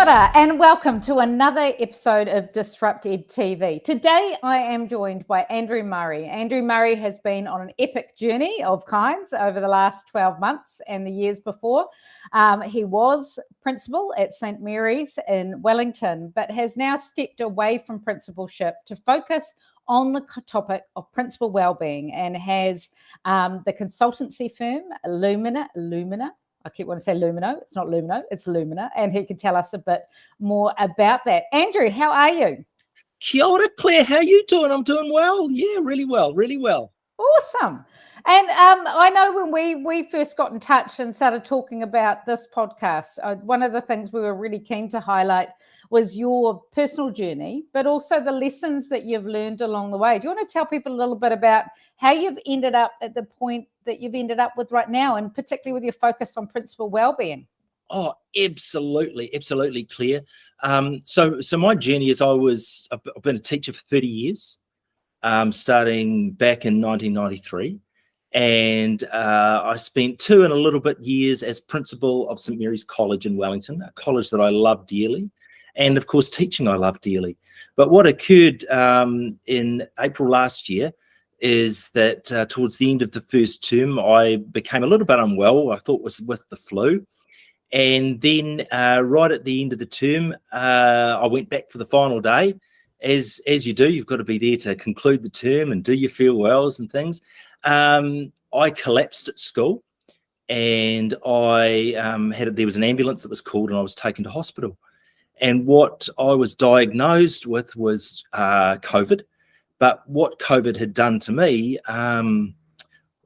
Kia ora and welcome to another episode of DisruptEDTV. Today I am joined by Andrew Murray. Andrew Murray has been on an epic journey of kinds over the last 12 months and the years before. He was principal at St Mary's in Wellington, but has now stepped away from principalship to focus on the topic of principal wellbeing and has the consultancy firm Lumina. I keep wanting to say Lumino. It's not Lumino, it's Lumina. And he can tell us a bit more about that. Andrew, how are you? Kia ora, Claire. How are you doing? I'm doing well. Yeah, really well, really well. Awesome. And I know when we first got in touch and started talking about this podcast, one of the things we were really keen to highlight was your personal journey, but also the lessons that you've learned along the way. Do you want to tell people a little bit about how you've ended up at the point that you've ended up with right now, and particularly with your focus on principal wellbeing? Oh, absolutely, Claire. So my journey is I've been a teacher for 30 years, starting back in 1993. And I spent 2 and a little bit years as principal of St Mary's College in Wellington, a college that I love dearly. And of course, teaching I love dearly. But what occurred in April last year is that towards the end of the first term, I became a little bit unwell. I thought it was with the flu. And then right at the end of the term, I went back for the final day. As you do, you've got to be there to conclude the term and do your farewells and things. I collapsed at school, and there was an ambulance that was called, and I was taken to hospital. And what I was diagnosed with was COVID. But what COVID had done to me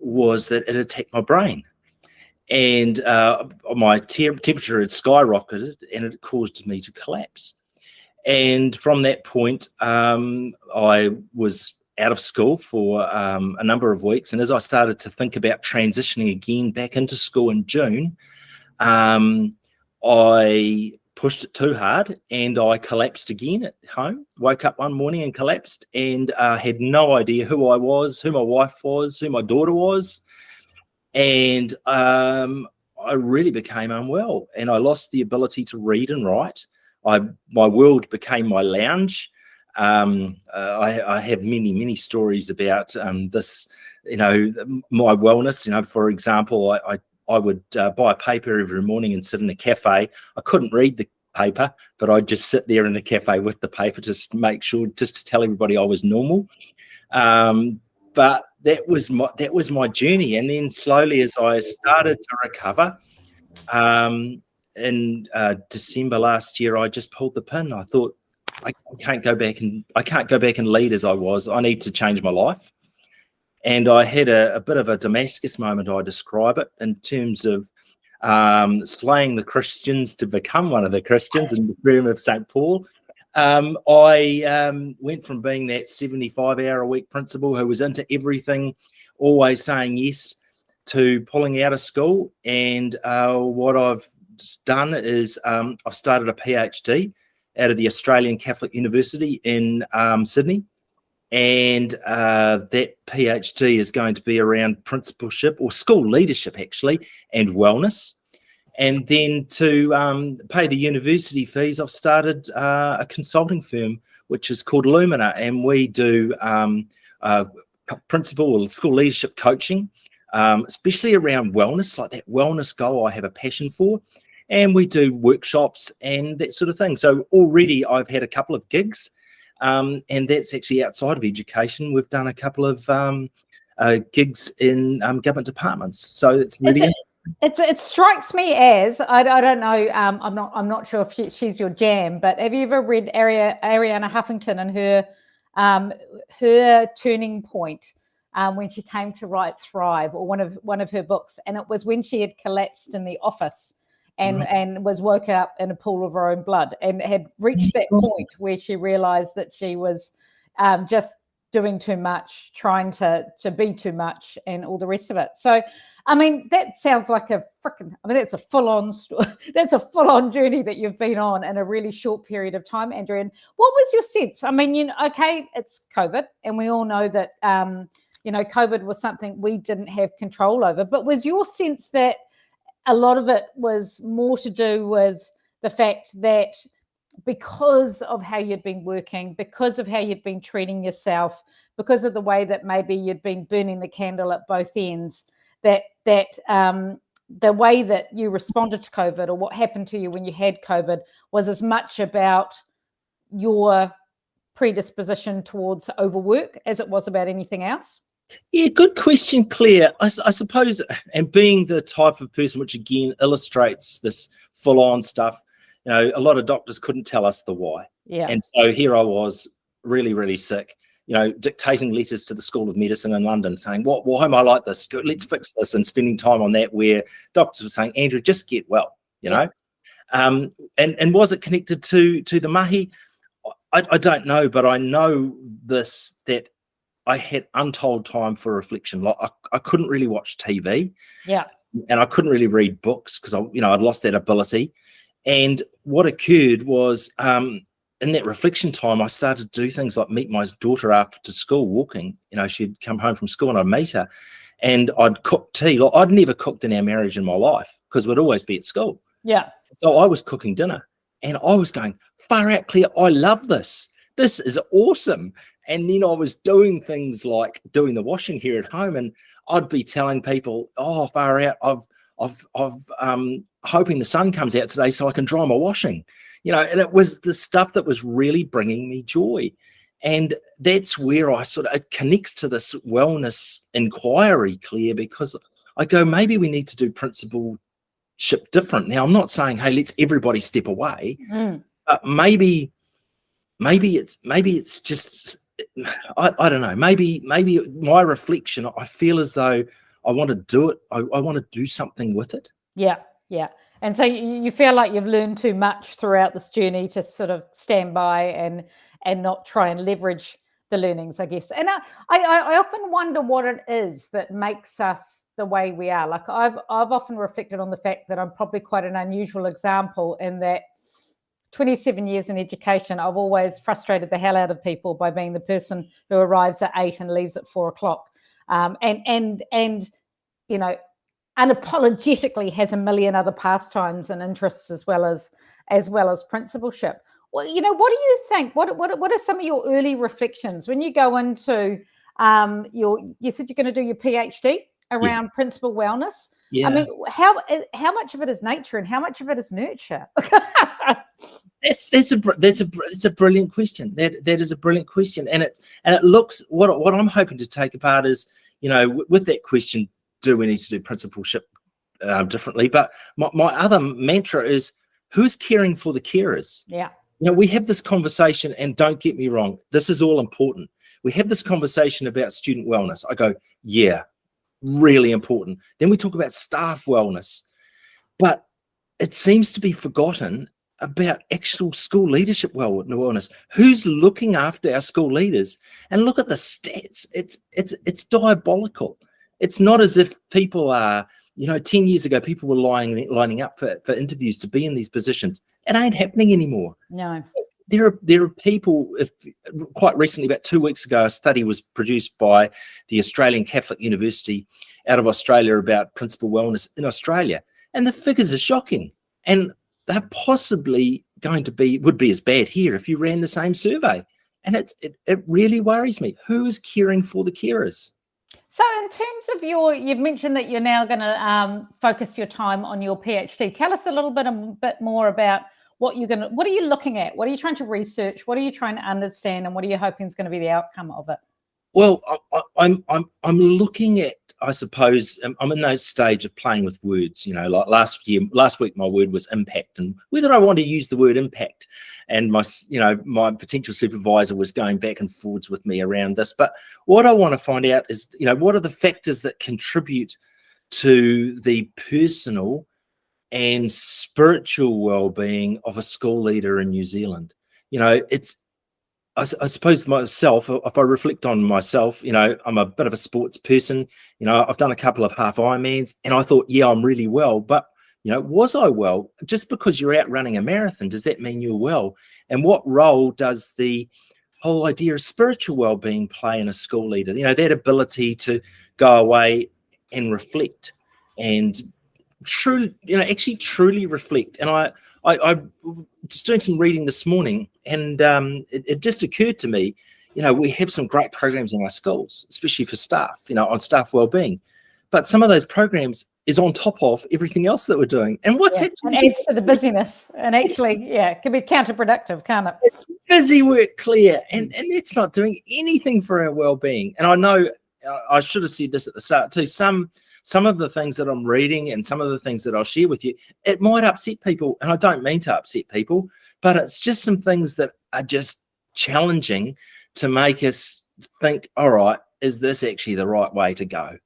was that it attacked my brain. And my temperature had skyrocketed, and it caused me to collapse. And from that point, I was out of school for a number of weeks. And as I started to think about transitioning again back into school in June, I pushed it too hard and I collapsed again at home. Woke up one morning and collapsed, and had no idea who I was, who my wife was, who my daughter was. And I really became unwell, and I lost the ability to read and write. My world became my lounge. I have many stories about this, my wellness. For example, I would buy a paper every morning and sit in a cafe. I couldn't read the paper, but I'd just sit there in the cafe with the paper to make sure, just to tell everybody I was normal. But that was my journey. And then slowly, as I started to recover, in December last year, I just pulled the pin. I thought, I can't go back and lead as I was. I need to change my life. And I had a bit of a Damascus moment, I describe it, in terms of slaying the Christians to become one of the Christians in the room of St. Paul. I went from being that 75-hour-a-week principal who was into everything, always saying yes, to pulling out of school. And what I've done is I've started a PhD out of the Australian Catholic University in Sydney. And that PhD is going to be around principalship, or school leadership actually, and wellness. And then to pay the university fees, I've started a consulting firm which is called Lumina, and we do principal or school leadership coaching, especially around wellness, like that wellness goal I have a passion for. And we do workshops and that sort of thing. So already I've had a couple of gigs. And that's actually outside of education. We've done a couple of gigs in government departments. So it's really it strikes me as I don't know. I'm not sure if she's your jam, but have you ever read Arianna Huffington and her turning point when she came to write Thrive, or one of her books? And it was when she had collapsed in the office. And was woke up in a pool of her own blood, and had reached that point where she realized that she was just doing too much, trying to be too much, and all the rest of it. So, I mean, that sounds like that's a full-on journey that you've been on in a really short period of time, Andrew. And what was your sense? I mean, okay, it's COVID, and we all know that, COVID was something we didn't have control over, but was your sense that a lot of it was more to do with the fact that because of how you'd been working, because of how you'd been treating yourself, because of the way that maybe you'd been burning the candle at both ends, that the way that you responded to COVID, or what happened to you when you had COVID, was as much about your predisposition towards overwork as it was about anything else? Yeah, good question, Claire. I suppose, and being the type of person which again illustrates this full-on stuff, a lot of doctors couldn't tell us the why. Yeah. And so here I was, really, really sick, dictating letters to the School of Medicine in London saying, why am I like this? Let's fix this, and spending time on that, where doctors were saying, Andrew, just get well, know. And was it connected to the mahi? I don't know, but I know this, that I had untold time for reflection. Like I couldn't really watch TV, and I couldn't really read books because I'd lost that ability. And what occurred was, in that reflection time, I started to do things like meet my daughter after school walking. She'd come home from school and I'd meet her, and I'd cook tea. Like I'd never cooked in our marriage in my life because we'd always be at school. Yeah. So I was cooking dinner, and I was going, far out, Claire, I love this. This is awesome. And then I was doing things like doing the washing here at home, and I'd be telling people, oh, far out, I've hoping the sun comes out today so I can dry my washing. And it was the stuff that was really bringing me joy. And that's where it connects to this wellness inquiry, Claire, because I go, maybe we need to do principleship different. Now, I'm not saying, hey, let's everybody step away, but maybe it's just, I don't know, maybe my reflection, I feel as though I want to do it. I want to do something with it. Yeah. And so you feel like you've learned too much throughout this journey to sort of stand by and not try and leverage the learnings, I guess. And I often wonder what it is that makes us the way we are. Like I've often reflected on the fact that I'm probably quite an unusual example in that 27 years in education, I've always frustrated the hell out of people by being the person who arrives at 8 and leaves at 4 o'clock. And unapologetically has a million other pastimes and interests as well as principalship. Well, what do you think? What are some of your early reflections when you go into you said you're going to do your PhD around principal wellness? Yeah. I mean, how much of it is nature and how much of it is nurture? That's a brilliant question. That is a brilliant question, and it looks, what I'm hoping to take apart is, with that question, do we need to do principalship differently? But my other mantra is, who's caring for the carers? Yeah. We have this conversation, and don't get me wrong, this is all important. We have this conversation about student wellness. I go, yeah, really important. Then we talk about staff wellness, but it seems to be forgotten about actual school leadership wellness. Who's looking after our school leaders? And look at the stats. It's diabolical. It's not as if people are, 10 years ago, people were lining up for interviews to be in these positions. It ain't happening anymore. No. There are people, quite recently, about 2 weeks ago, a study was produced by the Australian Catholic University out of Australia about principal wellness in Australia. And the figures are shocking. And they're possibly would be as bad here if you ran the same survey. And it really worries me. Who is caring for the carers? So in terms of you've mentioned that you're now going to focus your time on your PhD. Tell us a little bit more about what are you looking at? What are you trying to research? What are you trying to understand? And what are you hoping is going to be the outcome of it? Well, I'm looking at, I suppose, I'm in that stage of playing with words. Like last week, my word was impact, and whether I want to use the word impact, and my potential supervisor was going back and forwards with me around this. But what I want to find out is, what are the factors that contribute to the personal and spiritual well-being of a school leader in New Zealand? I suppose myself, if I reflect on myself, I'm a bit of a sports person. I've done a couple of half Ironmans, and I thought, yeah, I'm really well. But, was I well? Just because you're out running a marathon, does that mean you're well? And what role does the whole idea of spiritual well-being play in a school leader? That ability to go away and reflect and truly reflect. And I was doing some reading this morning, and it just occurred to me, we have some great programs in our schools, especially for staff, on staff wellbeing. But some of those programs is on top of everything else that we're doing. And what's it? And adds to the busyness. And actually, it can be counterproductive, can't it? It's busy work, Claire, and it's not doing anything for our well-being. And I know I should have said this at the start too. Some of the things that I'm reading and some of the things that I'll share with you, it might upset people. And I don't mean to upset people, but it's just some things that are just challenging to make us think, all right, is this actually the right way to go?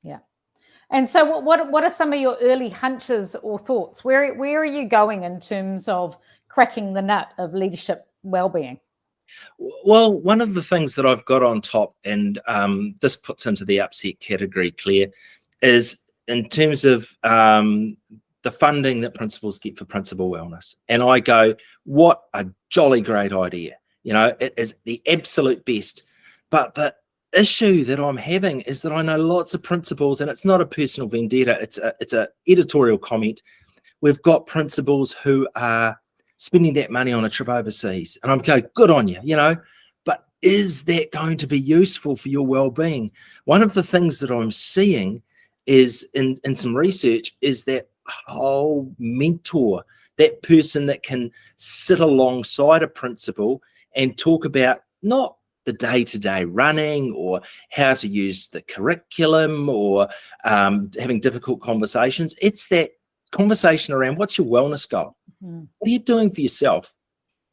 Yeah. And so what are some of your early hunches or thoughts? Where are you going in terms of cracking the nut of leadership well-being? Well, one of the things that I've got on top, and this puts into the upset category, Claire, is in terms of the funding that principals get for principal wellness. And I go, what a jolly great idea. It is the absolute best. But the issue that I'm having is that I know lots of principals, and it's not a personal vendetta, it's a editorial comment. We've got principals who are spending that money on a trip overseas, and I'm going, good on you, but is that going to be useful for your well-being? One of the things that I'm seeing is in some research is that whole mentor, that person that can sit alongside a principal and talk about not the day-to-day running or how to use the curriculum or having difficult conversations. It's that conversation around what's your wellness goal? Mm-hmm. What are you doing for yourself?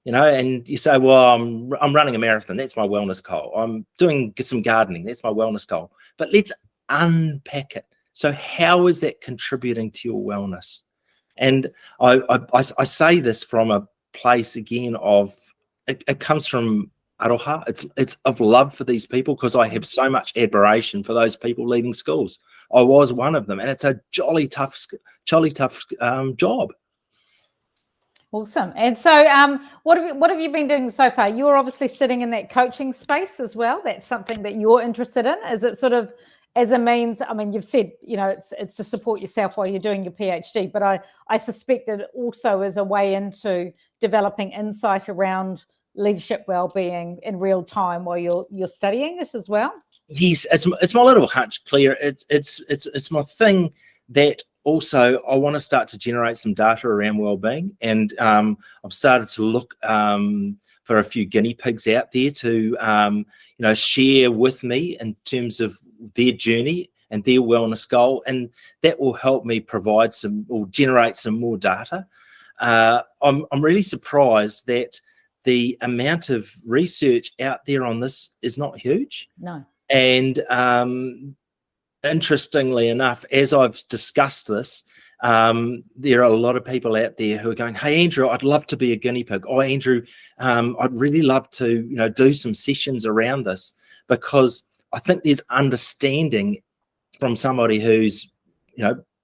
And you say, well, I'm running a marathon. That's my wellness goal. I'm doing some gardening. That's my wellness goal. But let's unpack it. So how is that contributing to your wellness? And I say this from a place again of it comes from aroha. It's of love for these people, because I have so much admiration for those people leading schools. I was one of them, and it's a jolly tough job. Awesome. And so what have you been doing so far? You're obviously sitting in that coaching space as well. That's something that you're interested in. Is it sort of as a means, I mean, you've said, it's to support yourself while you're doing your PhD, but I suspect it also is a way into developing insight around leadership well-being in real time while you're studying it as well. Yes, it's my little hunch, Claire. It's my thing that also I want to start to generate some data around well-being, and I've started to look for a few guinea pigs out there to share with me in terms of their journey and their wellness goal, and that will help me provide or generate some more data. I'm really surprised that the amount of research out there on this is not huge. No. And interestingly enough, as I've discussed this, there are a lot of people out there who are going, hey, Andrew, I'd love to be a guinea pig. Oh, Andrew, I'd really love to, do some sessions around this, because I think there's understanding from somebody who's,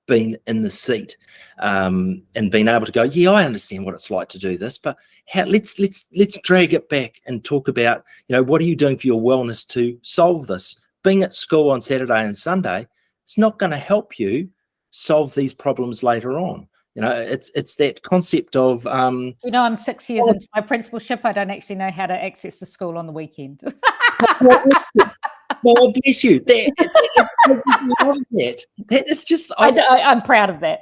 been in the seat and been able to go, yeah, I understand what it's like to do this, but let's drag it back and talk about, what are you doing for your wellness to solve this? Being at school on Saturday and Sunday, it's not going to help you solve these problems later on. It's that concept of I'm 6 years into my principalship. I don't actually know how to access the school on the weekend. Well, bless you. That is just. I'm proud of that.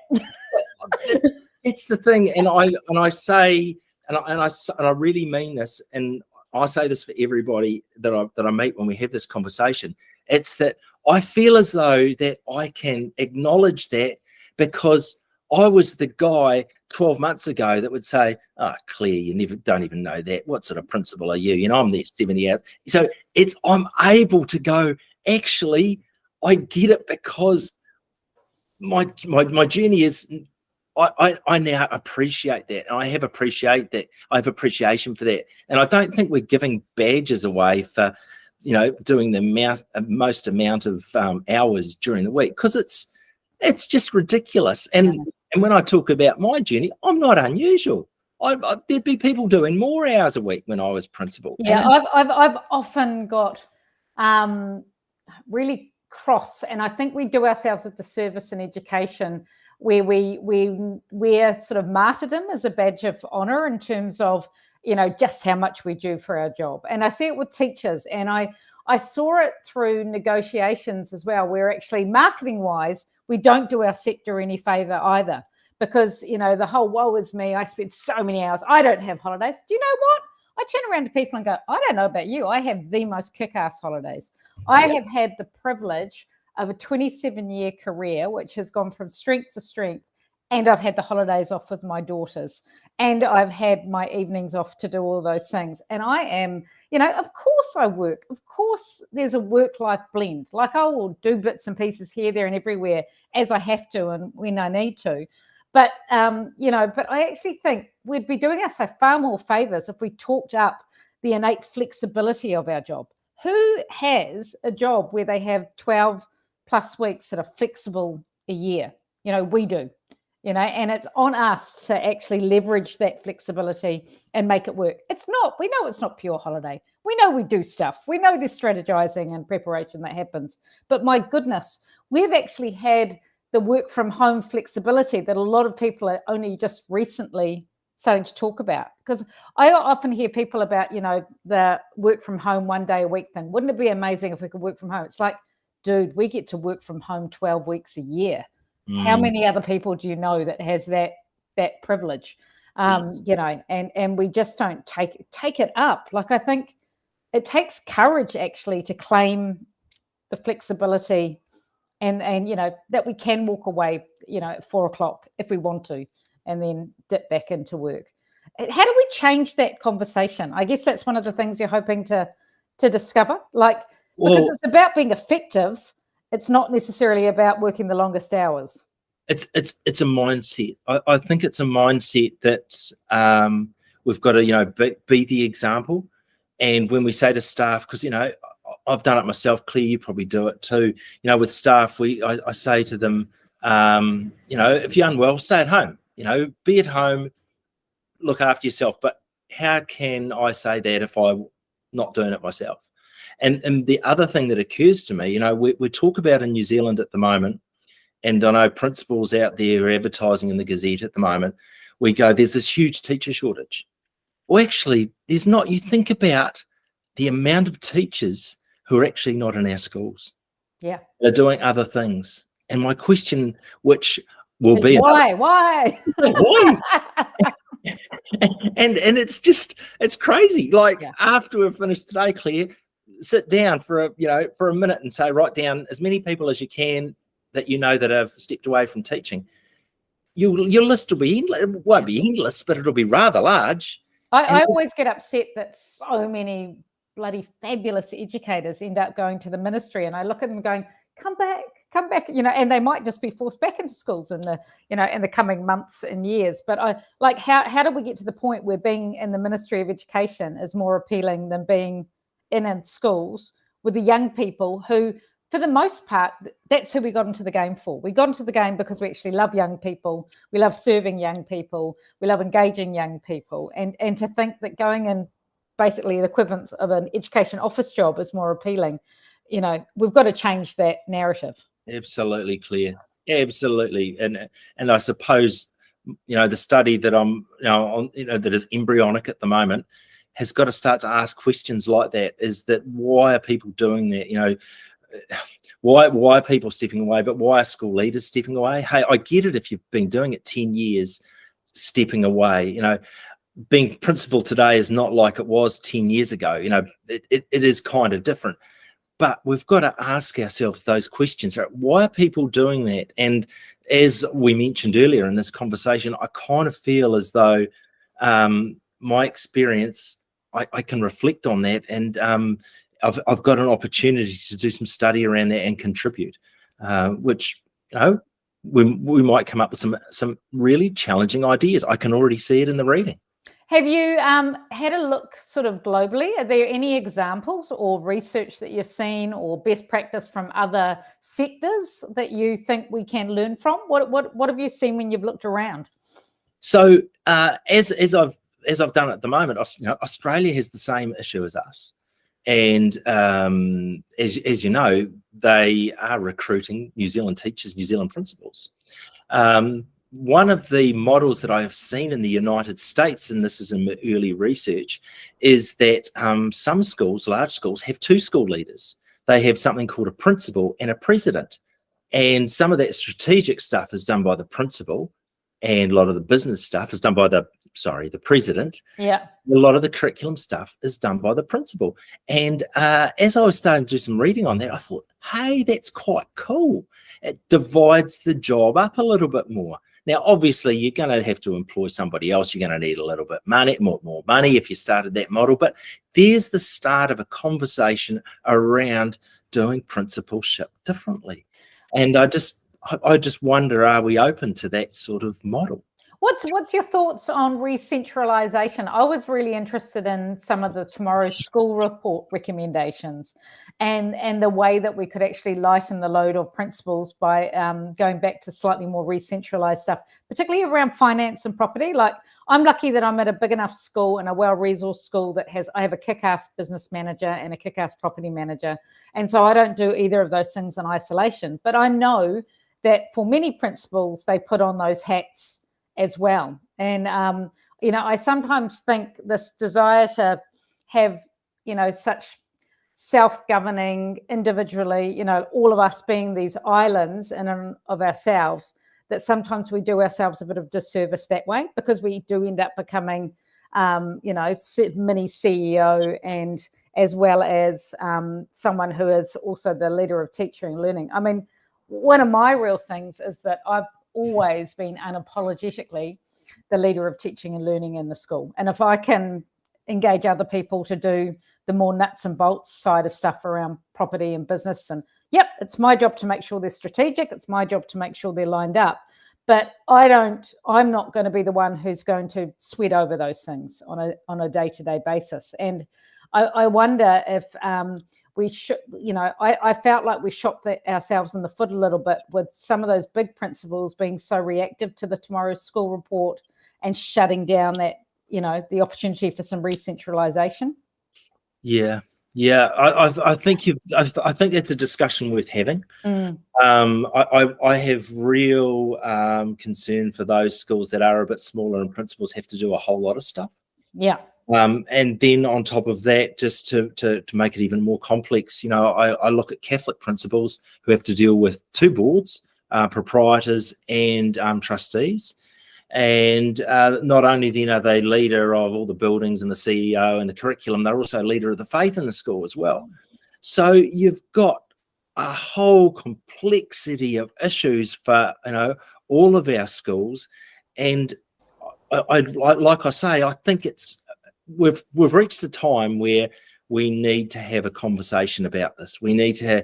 It's the thing, and I say, and I really mean this, and I say this for everybody that I meet when we have this conversation. It's that I feel as though that I can acknowledge that, because I was the guy 12 months ago that would say, oh, Claire, you don't even know that. What sort of principal are you? I'm there 70 hours. So I'm able to go, actually, I get it, because my journey is, I now appreciate that. And I have appreciation for that. And I don't think we're giving badges away for, doing the most amount of hours during the week, because it's just ridiculous. And when I talk about my journey, I'm not unusual. There'd be people doing more hours a week when I was principal. Yeah, I've often got really cross, and I think we do ourselves a disservice in education where we wear sort of martyrdom as a badge of honor in terms of, you know, just how much we do for our job. And I see it with teachers, and I saw it through negotiations as well, where actually marketing wise, we don't do our sector any favor either, because, you know, the whole woe is me, I spend so many hours, I don't have holidays. Do you know what? I turn around to people and go, I don't know about you, I have the most kick-ass holidays. I have had the privilege of a 27-year career, which has gone from strength to strength, and I've had the holidays off with my daughters, and I've had my evenings off to do all those things. And I am, you know, of course I work. Of course there's a work-life blend. Like, I will do bits and pieces here, there, and everywhere as I have to and when I need to. But, you know, but I actually think we'd be doing ourselves far more favors if we talked up the innate flexibility of our job. Who has a job where they have 12 plus weeks that are flexible a year? You know, we do. You know, and it's on us to actually leverage that flexibility and make it work. It's not, we know it's not pure holiday. We know we do stuff. We know there's strategizing and preparation that happens. But my goodness, we've actually had the work from home flexibility that a lot of people are only just recently starting to talk about. Because I often hear people about, you know, the work from home 1 day a week thing. Wouldn't it be amazing if we could work from home? It's like, dude, we get to work from home 12 weeks a year. How many other people do you know that has that privilege? Yes. You know, and we just don't take it up. Like, I think it takes courage actually to claim the flexibility and you know, that we can walk away, you know, at 4 o'clock if we want to, and then dip back into work. How do we change that conversation? I guess that's one of the things you're hoping to discover. Like, because it's about being effective. It's not necessarily about working the longest hours. It's a mindset. I think it's a mindset that we've got to, you know, be the example. And when we say to staff, because, you know, I've done it myself, Claire, you probably do it too. You know, with staff, I say to them, you know, if you're unwell, stay at home. You know, be at home, look after yourself. But how can I say that if I'm not doing it myself? And the other thing that occurs to me, you know, we talk about in New Zealand at the moment, and I know principals out there are advertising in the Gazette at the moment, we go, there's this huge teacher shortage. Well, actually, there's not. You think about the amount of teachers who are actually not in our schools. Yeah. They're doing other things. And my question, which will be why? Why? and it's crazy. Like, after we've finished today, Claire, sit down for a minute and say, write down as many people as you can that you know that have stepped away from teaching. Your list will be endless. It won't be endless, but it'll be rather large. I always get upset that so many bloody fabulous educators end up going to the ministry, and I look at them going, come back, you know, and they might just be forced back into schools in the coming months and years. But I like, how do we get to the point where being in the Ministry of Education is more appealing than being in schools with the young people who, for the most part, that's who we got into the game for. We got into the game because we actually love young people. We love serving young people. We love engaging young people. And to think that going in basically the equivalent of an education office job is more appealing, you know, we've got to change that narrative. Absolutely, Claire. Absolutely. And I suppose, you know, the study that I'm, you know, on, you know, that is embryonic at the moment, has got to start to ask questions like that. Is that, why are people doing that? You know, why are people stepping away? But why are school leaders stepping away? Hey, I get it if you've been doing it 10 years, stepping away. You know, being principal today is not like it was 10 years ago. You know, it is kind of different. But we've got to ask ourselves those questions. Why are people doing that? And as we mentioned earlier in this conversation, I kind of feel as though my experience, I can reflect on that, and I've got an opportunity to do some study around that and contribute, which, you know, we might come up with some really challenging ideas. I can already see it in the reading. Have you had a look sort of globally? Are there any examples or research that you've seen or best practice from other sectors that you think we can learn from? What have you seen when you've looked around? So as I've done at the moment, you know, Australia has the same issue as us, and as you know, they are recruiting New Zealand teachers, New Zealand principals. One of the models that I have seen in the United States, and this is in my early research, is that some schools, large schools, have two school leaders. They have something called a principal and a president. And some of that strategic stuff is done by the principal, and a lot of the business stuff is done by the president. Yeah. A lot of the curriculum stuff is done by the principal. And as I was starting to do some reading on that, I thought, hey, that's quite cool. It divides the job up a little bit more. Now, obviously, you're going to have to employ somebody else. You're going to need a little bit more money if you started that model. But there's the start of a conversation around doing principalship differently. And I just wonder, are we open to that sort of model? What's your thoughts on re-centralisation? I was really interested in some of the Tomorrow's School report recommendations and the way that we could actually lighten the load of principals by going back to slightly more re-centralised stuff, particularly around finance and property. Like, I'm lucky that I'm at a big enough school and a well-resourced school that I have a kick-ass business manager and a kick-ass property manager. And so I don't do either of those things in isolation. But I know that for many principals, they put on those hats as well. And, I sometimes think this desire to have, such self-governing individually, all of us being these islands in and of ourselves, that sometimes we do ourselves a bit of disservice that way, because we do end up becoming, mini CEO, and as well as someone who is also the leader of teaching and learning. I mean, one of my real things is that I've always been unapologetically the leader of teaching and learning in the school. And if I can engage other people to do the more nuts and bolts side of stuff around property and business, and it's my job to make sure they're strategic. It's my job to make sure they're lined up. But I'm not going to be the one who's going to sweat over those things on a day-to-day basis. And I wonder if we should, I felt like we shot ourselves in the foot a little bit with some of those big principals being so reactive to the Tomorrow's School report and shutting down that, the opportunity for some re-centralisation. Yeah. I think it's a discussion worth having. I have real concern for those schools that are a bit smaller and principals have to do a whole lot of stuff. Yeah. And then on top of that, just to make it even more complex, I look at Catholic principals who have to deal with two boards, proprietors and trustees. And not only then are they leader of all the buildings and the CEO and the curriculum, they're also leader of the faith in the school as well. So you've got a whole complexity of issues for all of our schools. And like I say, I think we've reached a time where we need to have a conversation about this. We need to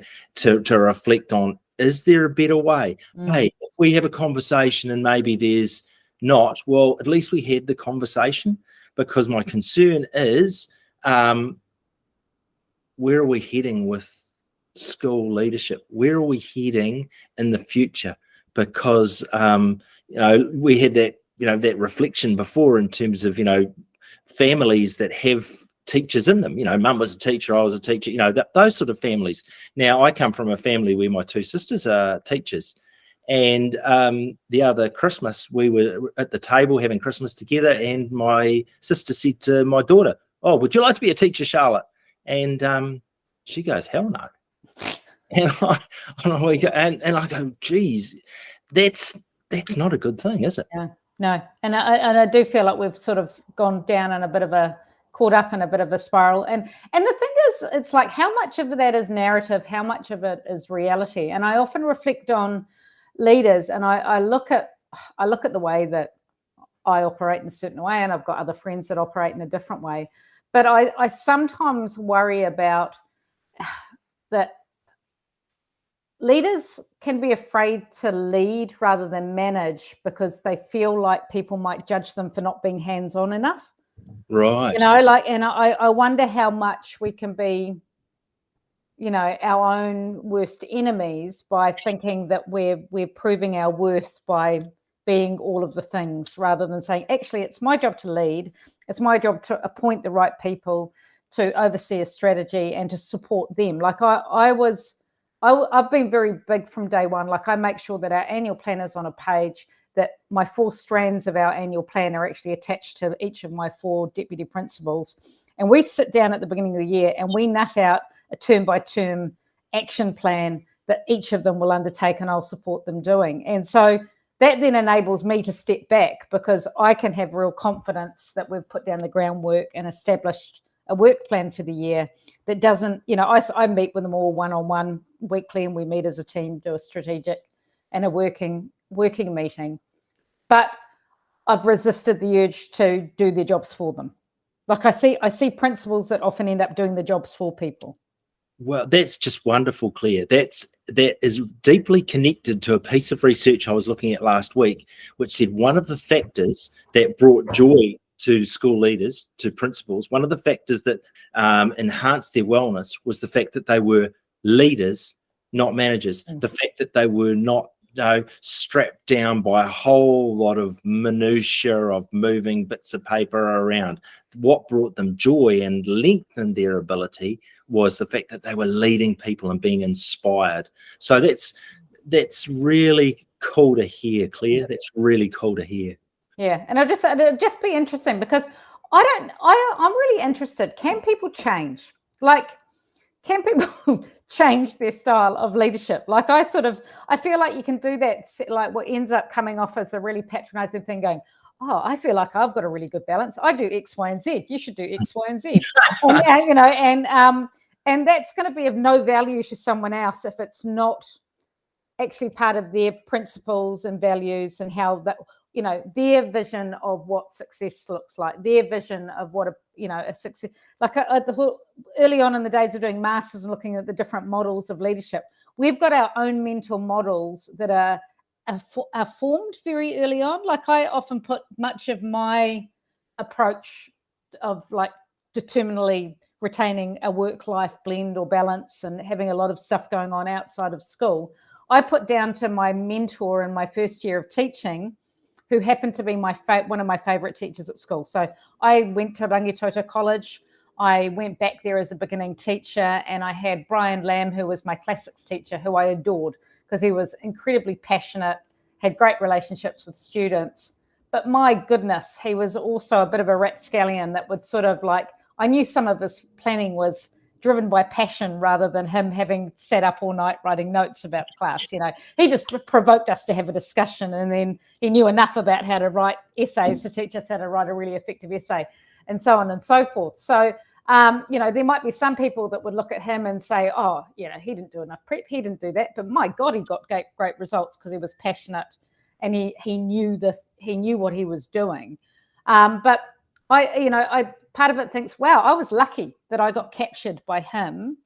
reflect on, is there a better way? Hey, if we have a conversation and maybe there's not, well, at least we had the conversation, because my concern is, where are we heading with school leadership? Where are we heading in the future? Because, we had that, that reflection before in terms of, families that have teachers in them. Mum was a teacher, I was a teacher, those sort of families. Now, I come from a family where my two sisters are teachers. And the other Christmas, we were at the table having Christmas together, and my sister said to my daughter, "Oh, would you like to be a teacher, Charlotte?" And she goes, "Hell no." And I go, "Geez, that's not a good thing, is it?" No. And I do feel like we've sort of gone down in a bit of caught up in a bit of a spiral. And the thing is, it's like, how much of that is narrative? How much of it is reality? And I often reflect on leaders, and I look at the way that I operate in a certain way, and I've got other friends that operate in a different way. But I sometimes worry about that leaders can be afraid to lead rather than manage, because they feel like people might judge them for not being hands-on enough. Right. And I wonder how much we can be, our own worst enemies by thinking that we're proving our worth by being all of the things, rather than saying, actually, it's my job to lead. It's my job to appoint the right people to oversee a strategy and to support them. Like I was I've been very big from day one. Like, I make sure that our annual plan is on a page, that my 4 strands of our annual plan are actually attached to each of my 4 deputy principals. And we sit down at the beginning of the year and we nut out a term by term action plan that each of them will undertake, and I'll support them doing. And so that then enables me to step back, because I can have real confidence that we've put down the groundwork and established a work plan for the year that doesn't, I meet with them all one-on-one weekly, and we meet as a team, do a strategic and a working meeting. But I've resisted the urge to do their jobs for them. Like, I see principals that often end up doing the jobs for people. Well, that's just wonderful, Claire. That is deeply connected to a piece of research I was looking at last week, which said one of the factors that brought joy to school leaders, to principals, one of the factors that enhanced their wellness was the fact that they were leaders, not managers. The fact that they were not strapped down by a whole lot of minutiae of moving bits of paper around. What brought them joy and lengthened their ability was the fact that they were leading people and being inspired. So that's really cool to hear, Claire. That's really cool to hear. Yeah, and it'd just be interesting, because I'm really interested. Can people change? Like, can people change their style of leadership? Like, I feel like you can do that. Like, what ends up coming off as a really patronizing thing, going, oh, I feel like I've got a really good balance. I do X, Y, and Z. You should do X, Y, and Z. And that's going to be of no value to someone else if it's not actually part of their principles and values, and how that, their vision of what success looks like, their vision of what a success. Like, early on in the days of doing masters and looking at the different models of leadership, we've got our own mental models that are formed very early on. Like, I often put much of my approach of, like, determinedly retaining a work-life blend or balance and having a lot of stuff going on outside of school, I put down to my mentor in my first year of teaching, who happened to be one of my favorite teachers at school. So I went to Rangitoto College. I went back there as a beginning teacher, and I had Brian Lamb, who was my classics teacher, who I adored because he was incredibly passionate, had great relationships with students. But my goodness, he was also a bit of a rapscallion that would sort of, like, I knew some of his planning was driven by passion rather than him having sat up all night writing notes about class. He just provoked us to have a discussion, and then he knew enough about how to write essays to teach us how to write a really effective essay, and so on and so forth. So, there might be some people that would look at him and say, oh, he didn't do enough prep, he didn't do that. But my God, he got great results because he was passionate and he knew what he was doing. But I part of it thinks, wow, I was lucky that I got captured by him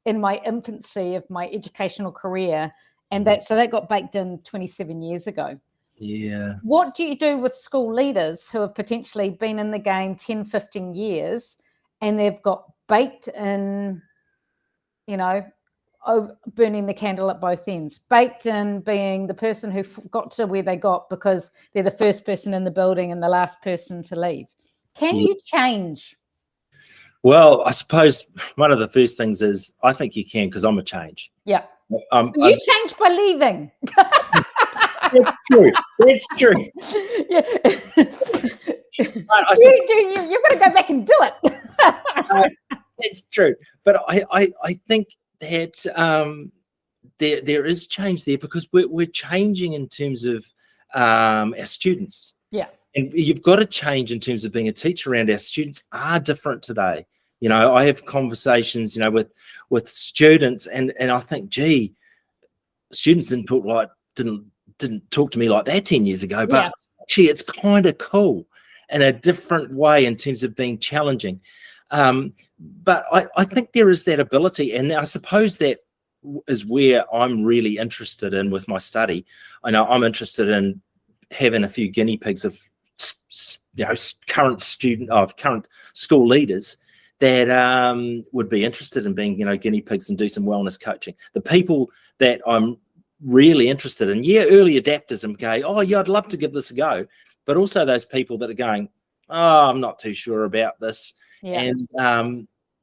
in my infancy of my educational career. And that got baked in 27 years ago. Yeah. What do you do with school leaders who have potentially been in the game 10, 15 years and they've got baked in, burning the candle at both ends, baked in being the person who got to where they got because they're the first person in the building and the last person to leave? Can you change? Well, I suppose one of the first things is I think you can, because I'm a change. Yeah. You changed by leaving. That's true. That's true. Yeah. You've got to go back and do it. It's true. But I think that there is change there, because we're changing in terms of our students. Yeah. And you've got to change in terms of being a teacher around. Our students are different today. I have conversations, with students, and I think, gee, students didn't talk to me like that 10 years ago. But gee, it's kind of cool in a different way in terms of being challenging. But I think there is that ability, and I suppose that is where I'm really interested in with my study. I know I'm interested in having a few guinea pigs of current school leaders that would be interested in being guinea pigs and do some wellness coaching. The people that I'm really interested in, early adapters, and go, oh yeah, I'd love to give this a go, but also those people that are going, oh, I'm not too sure about this, and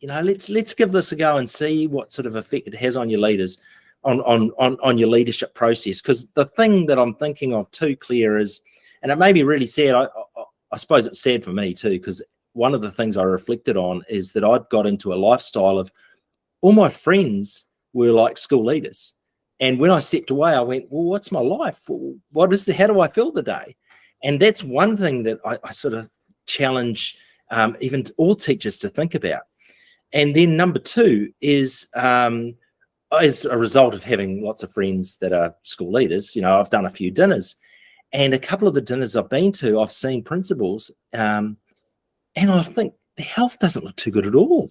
let's give this a go and see what sort of effect it has on your leaders. on your leadership process. Because the thing that I'm thinking of too, Claire, is, and it made me really sad. I suppose it's sad for me too, because one of the things I reflected on is that I'd got into a lifestyle of all my friends were like school leaders. And when I stepped away, I went, well, what's my life? How do I feel today? And that's one thing that I sort of challenge even all teachers to think about. And then number two is, as a result of having lots of friends that are school leaders, I've done a few dinners, and a couple of the dinners I've been to, I've seen principals, and I think the health doesn't look too good at all.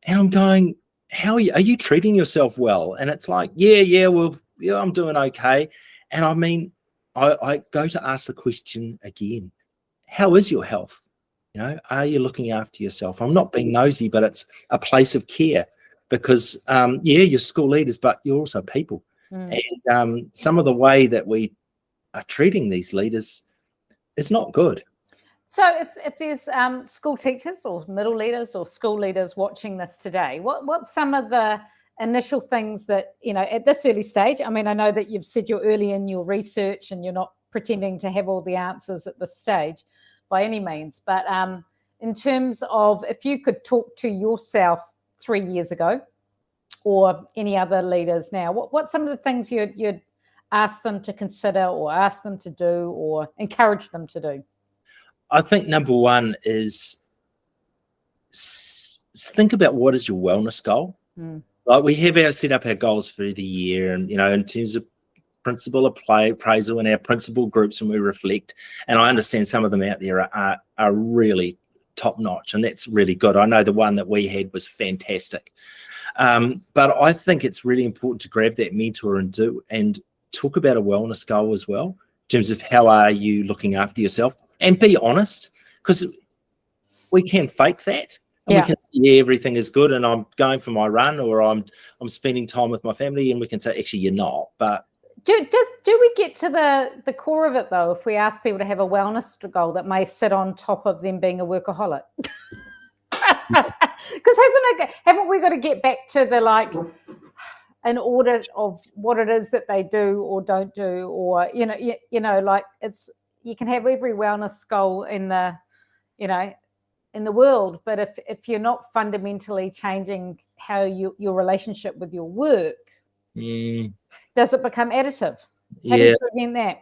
And I'm going, how are you treating yourself well? And it's like, well, I'm doing okay. And I mean, I go to ask the question again, how is your health? Are you looking after yourself? I'm not being nosy, but it's a place of care, because you're school leaders, but you're also people. And some of the way that we are treating these leaders is not good. So if there's school teachers or middle leaders or school leaders watching this today, what's some of the initial things that, at this early stage? I mean, I know that you've said you're early in your research and you're not pretending to have all the answers at this stage by any means, but in terms of, if you could talk to yourself 3 years ago or any other leaders now, what's some of the things you'd ask them to consider or ask them to do or encourage them to do? I think number one is think about what is your wellness goal. Like, we have set up our goals for the year, and in terms of principal appraisal and our principal groups, and we reflect. And I understand some of them out there are really top notch, and that's really good. I know the one that we had was fantastic. But I think it's really important to grab that mentor and talk about a wellness goal as well, in terms of how are you looking after yourself, and be honest, because we can fake that. And we can say, everything is good and I'm going for my run, or I'm spending time with my family, and we can say, actually, you're not. But do we get to the core of it, though, if we ask people to have a wellness goal that may sit on top of them being a workaholic? Because haven't we got to get back to the an audit of what it is that they do or don't do, or it's, you can have every wellness goal in the in the world, but if you're not fundamentally changing how your relationship with your work, does it become additive? How do you prevent that?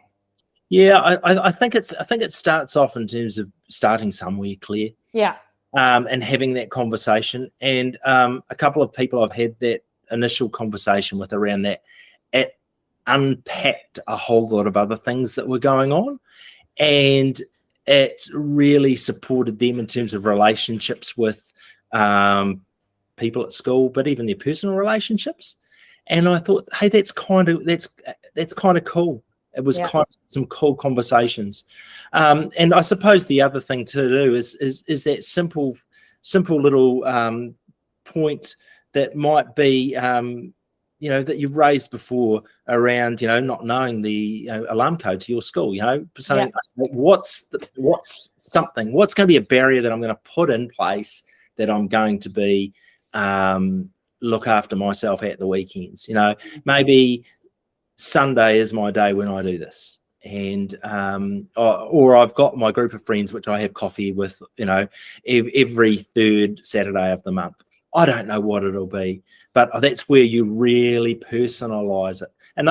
Yeah, I think it starts off in terms of starting somewhere, Claire. Yeah. And having that conversation, and a couple of people I've had that initial conversation with around that, it unpacked a whole lot of other things that were going on, and it really supported them in terms of relationships with people at school, but even their personal relationships. And I thought, hey, that's kind of cool. It was kind of some cool conversations. And I suppose the other thing to do is that simple little point that might be, that you've raised before around, not knowing the alarm code to your school, something, what's going to be a barrier that I'm going to put in place that I'm going to be, look after myself at the weekends. Maybe Sunday is my day when I do this, and or I've got my group of friends which I have coffee with, every third Saturday of the month. I don't know what it'll be, but that's where you really personalize it. And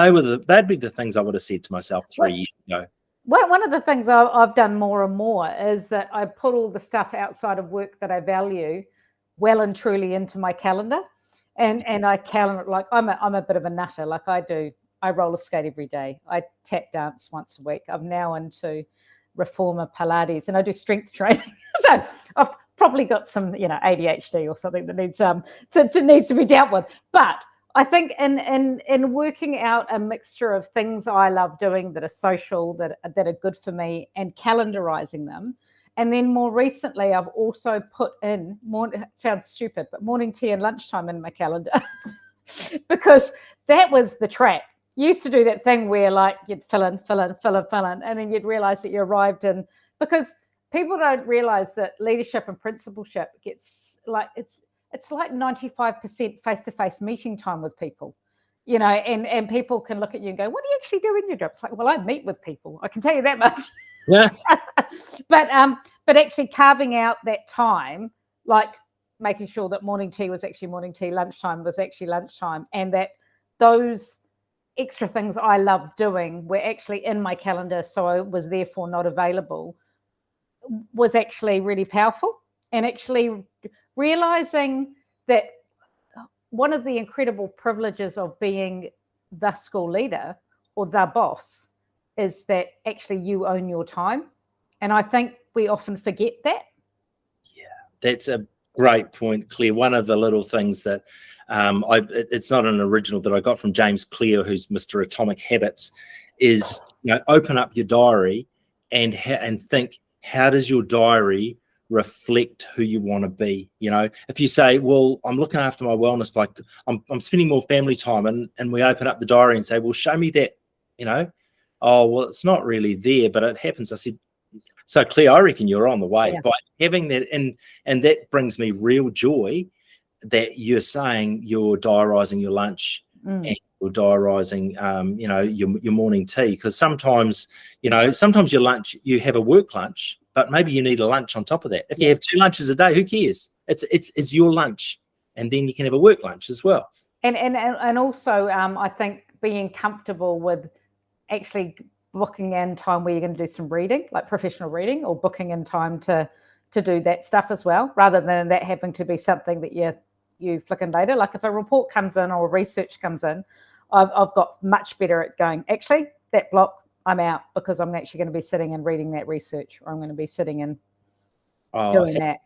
they'd be the things I would have said to myself 3 years ago. Well, one of the things I've done more and more is that I put all the stuff outside of work that I value well and truly into my calendar, and I calendar, like I'm a bit of a nutter. Like I roller skate every day. I tap dance once a week. I'm now into reformer Pilates, and I do strength training. So I've probably got some, ADHD or something that needs to be dealt with. But I think in working out a mixture of things I love doing that are social, that are good for me, and calendarizing them. And then more recently, I've also put in it sounds stupid, but morning tea and lunchtime in my calendar because that was the trap. You used to do that thing where you'd fill in, and then you'd realize that you arrived in, because people don't realize that leadership and principalship gets it's like 95% face-to-face meeting time with people. you know, and people can look at you and go, what do you actually do in your job? It's like, well, I meet with people. I can tell you that much. Yeah. but actually carving out that time, like making sure that morning tea was actually morning tea, lunchtime was actually lunchtime, and that those extra things I love doing were actually in my calendar, so I was therefore not available, was actually really powerful. And actually realizing that one of the incredible privileges of being the school leader or the boss is that actually you own your time. And I think we often forget that. Yeah, that's a great point, Claire. One of the little things that it's not an original that I got from James Clear, who's Mr. Atomic Habits, is, you know, open up your diary and think, how does your diary reflect who you want to be? You know, if you say, well, I'm looking after my wellness by I'm spending more family time, and we open up the diary and say, well, show me that, you know, oh, well, it's not really there, but it happens. I said, so Claire, I reckon you're on the way. Yeah. By having that, and that brings me real joy that you're saying you're diarising your lunch and you're diarising, you know, your morning tea, because sometimes, you know, sometimes your lunch, you have a work lunch, but maybe you need a lunch on top of that. If you have 2 lunches a day, who cares? It's your lunch, and then you can have a work lunch as well. And also, I think being comfortable with actually booking in time where you're going to do some reading, like professional reading, or booking in time to do that stuff as well, rather than that having to be something that you flick in later. Like if a report comes in or research comes in, I've got much better at going, actually, that block, I'm out, because I'm actually going to be sitting and reading that research, or I'm going to be sitting and doing that.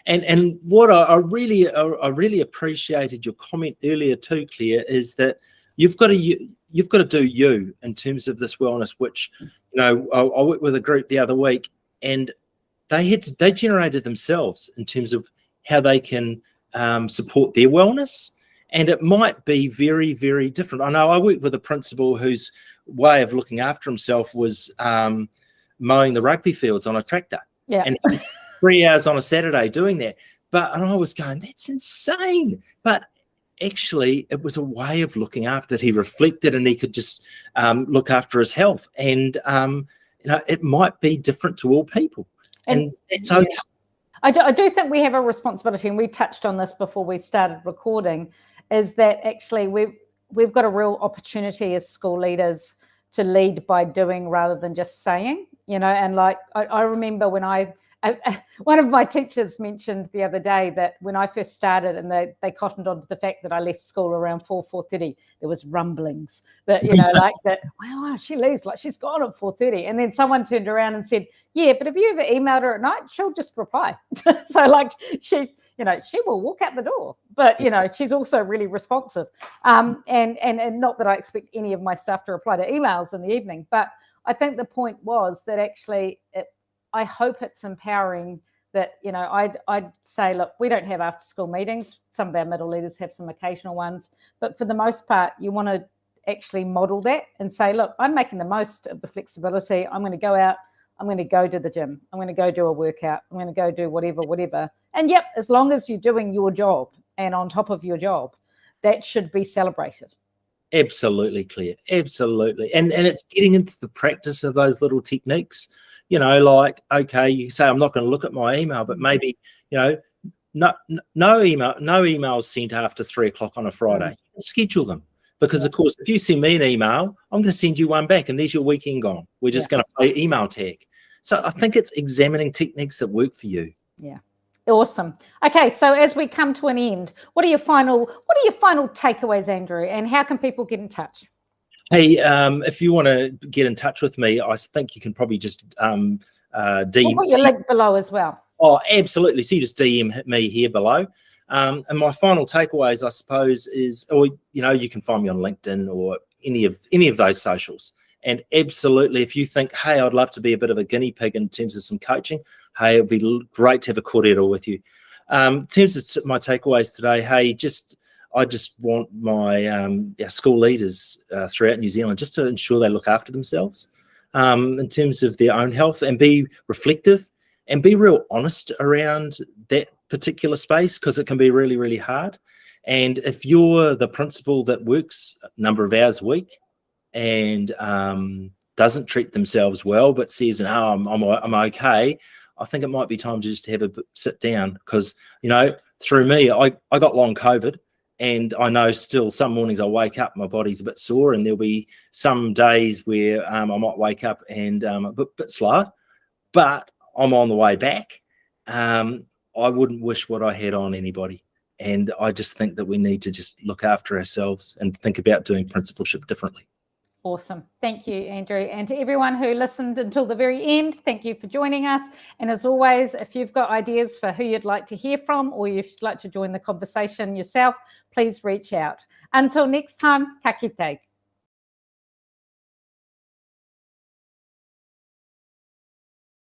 And what I really appreciated your comment earlier too, Claire, is that you've got to do you in terms of this wellness, which, you know, I worked with a group the other week, and they generated themselves in terms of how they can support their wellness. And it might be very, very different. I know I worked with a principal whose way of looking after himself was mowing the rugby fields on a tractor. Yeah. And 3 hours on a Saturday doing that. And I was going, that's insane. But actually, it was a way of looking after it. He reflected, and he could just look after his health. And, you know, it might be different to all people. And it's okay. I do think we have a responsibility, and we touched on this before we started recording, is that actually we've got a real opportunity as school leaders to lead by doing rather than just saying, you know. And like I remember when one of my teachers mentioned the other day that when I first started, and they cottoned on to the fact that I left school around 4:30, there was rumblings that, you know, like that, wow, she leaves, like she's gone at 4:30. And then someone turned around and said, yeah, but if you ever emailed her at night, she'll just reply. So like she, you know, she will walk out the door, but, you know, she's also really responsive. And not that I expect any of my staff to reply to emails in the evening, but I think the point was that actually I hope it's empowering that, you know, I'd say, look, we don't have after school meetings. Some of our middle leaders have some occasional ones, but for the most part, you want to actually model that and say, look, I'm making the most of the flexibility. I'm going to go out. I'm going to go to the gym. I'm going to go do a workout. I'm going to go do whatever. And yep, as long as you're doing your job and on top of your job, that should be celebrated. Absolutely, Claire. Absolutely. And it's getting into the practice of those little techniques. You know, like, okay, you say, I'm not going to look at my email, but maybe, you know, no emails sent after 3 o'clock on a Friday. Schedule them, because of course, if you send me an email, I'm going to send you one back, and there's your weekend gone. We're just going to play email tag. So I think it's examining techniques that work for you. Yeah. Awesome. Okay, so as we come to an end, what are your final takeaways, Andrew, and how can people get in touch? Hey, if you want to get in touch with me, I think you can probably just DM. We'll put your link below as well. Oh, absolutely. So you just DM me here below. And my final takeaways, I suppose, is, or, you know, you can find me on LinkedIn or any of those socials. And absolutely, if you think, hey, I'd love to be a bit of a guinea pig in terms of some coaching, hey, it'd be great to have a kōrero with you. In terms of my takeaways today, hey, I just want my school leaders throughout New Zealand just to ensure they look after themselves in terms of their own health, and be reflective and be real honest around that particular space, because it can be really, really hard. And if you're the principal that works a number of hours a week and doesn't treat themselves well, but says, "No, I'm okay," I think it might be time to just have a sit down, because, you know, through me, I got long COVID, and I know still some mornings I wake up, my body's a bit sore, and there'll be some days where I might wake up and a bit slow, but I'm on the way back. I wouldn't wish what I had on anybody. And I just think that we need to just look after ourselves and think about doing principalship differently. Awesome. Thank you, Andrew. And to everyone who listened until the very end, thank you for joining us. And as always, if you've got ideas for who you'd like to hear from, or you'd like to join the conversation yourself, please reach out. Until next time, ka kite.